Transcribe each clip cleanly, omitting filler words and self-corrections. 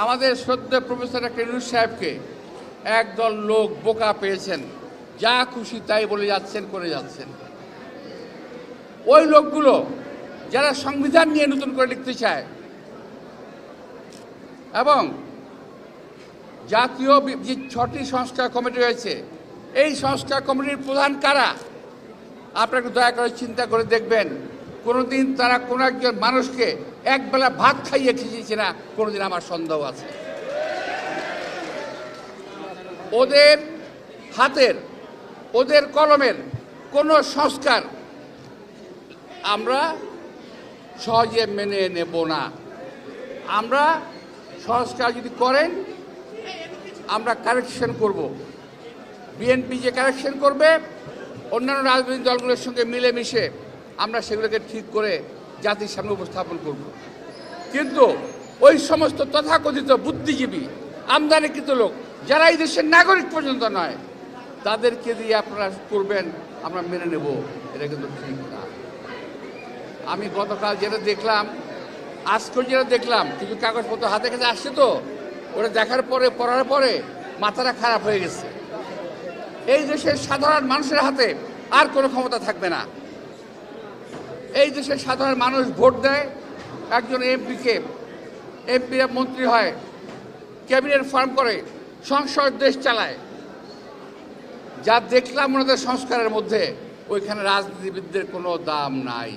আমাদের শ্রদ্ধেয় professor doctor Yunus সাহেবকে একদল লোক বোকা পেয়েছেন, যা খুশি তাই বলে যাচ্ছেন, করে যাচ্ছেন। ওই লোকগুলো যারা সংবিধান নিয়ে নতুন করে লিখতে চায় এবং জাতীয় যে 6টি সংস্কার কমিটি রয়েছে, এই সংস্কার কমিটির প্রধান কারা আপনাকে দয়া করে চিন্তা করে দেখবেন। কোনোদিন তারা কোনো একজন মানুষকে একবেলা ভাত খাইয়ে খেয়েছে না, কোনোদিন আমার সন্দেহ আছে। ওদের হাতের, ওদের কলমের কোনো সংস্কার আমরা সহজে মেনে নেব না। আমরা সংস্কার যদি করেন আমরা কারেকশন করব। বিএনপি যে কারেকশন করবে, অন্যান্য রাজনৈতিক দলগুলোর সঙ্গে মিলেমিশে আমরা সেগুলোকে ঠিক করে জাতির সামনে উপস্থাপন করব। কিন্তু ওই সমস্ত তথাকথিত বুদ্ধিজীবী, আমদানিকৃত লোক যারা এই দেশের নাগরিক পর্যন্ত নয়, তাদেরকে দিয়ে আপনারা করবেন আমরা মেনে নেব, এটা কিন্তু ঠিক না। আমি গতকাল যেটা দেখলাম, আজকেও যেটা দেখলাম, কিছু কাগজপত্র হাতে কাছে আসছে, তো ওটা দেখার পরে, পড়ার পরে মাথাটা খারাপ হয়ে গেছে। এই দেশের সাধারণ মানুষের হাতে আর কোনো ক্ষমতা থাকবে না। এই দেশের সাধারণ মানুষ ভোট দেয় একজন এমপিকে, এমপিরা মন্ত্রী হয়, ক্যাবিনেট ফর্ম করে, সংসদ দেশ চালায়। যা দেখলাম ওনাদের সংস্কারের মধ্যে, ওইখানে রাজনীতিবিদদের কোনো দাম নাই।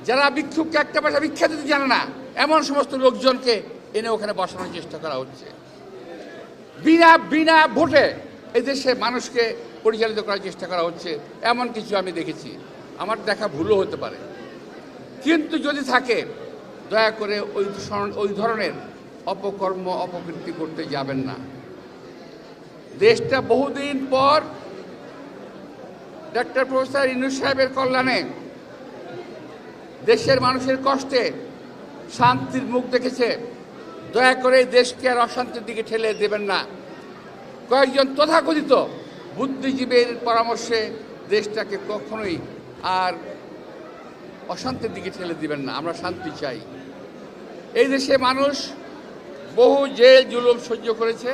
যারা ভিক্ষুককে একটা পয়সা ভিক্ষা দিতে জানে না, এমন সমস্ত লোকজনকে এনে ওখানে বসানোর চেষ্টা করা হচ্ছে। বিনা ভোটে এই দেশে মানুষকে পরিচালিত করার চেষ্টা করা হচ্ছে, এমন কিছু আমি দেখেছি। আমার দেখা ভুলও হতে পারে, কিন্তু যদি থাকে দয়া করে ওই ধরনের অপকর্ম, অপকীর্তি করতে যাবেন না। দেশটা বহুদিন পর ডক্টর প্রফেসর ইউনূস সাহেবের কল্যাণে দেশের মানুষের কষ্টে শান্তির মুখ দেখেছে। দয়া করে দেশকে আর অশান্তির দিকে ঠেলে দেবেন না। কয়েকজন তথাকথিত বুদ্ধিজীবীর পরামর্শে দেশটাকে কখনোই আর অশান্তির দিকে ঠেলে দিবেন না। আমরা শান্তি চাই। এই দেশে মানুষ বহু জেল জুলুম সহ্য করেছে,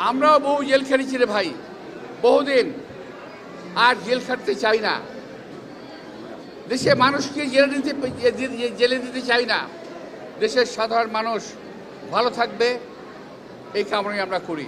আমরাও বহু জেল খেটেছি রে ভাই, বহুদিন। আর জেল খাটতে চাই না। দেশে মানুষকে জেলে দিতে চাই না। দেশের সাধারণ মানুষ ভালো থাকবে, এই কামনাই আমরা করি।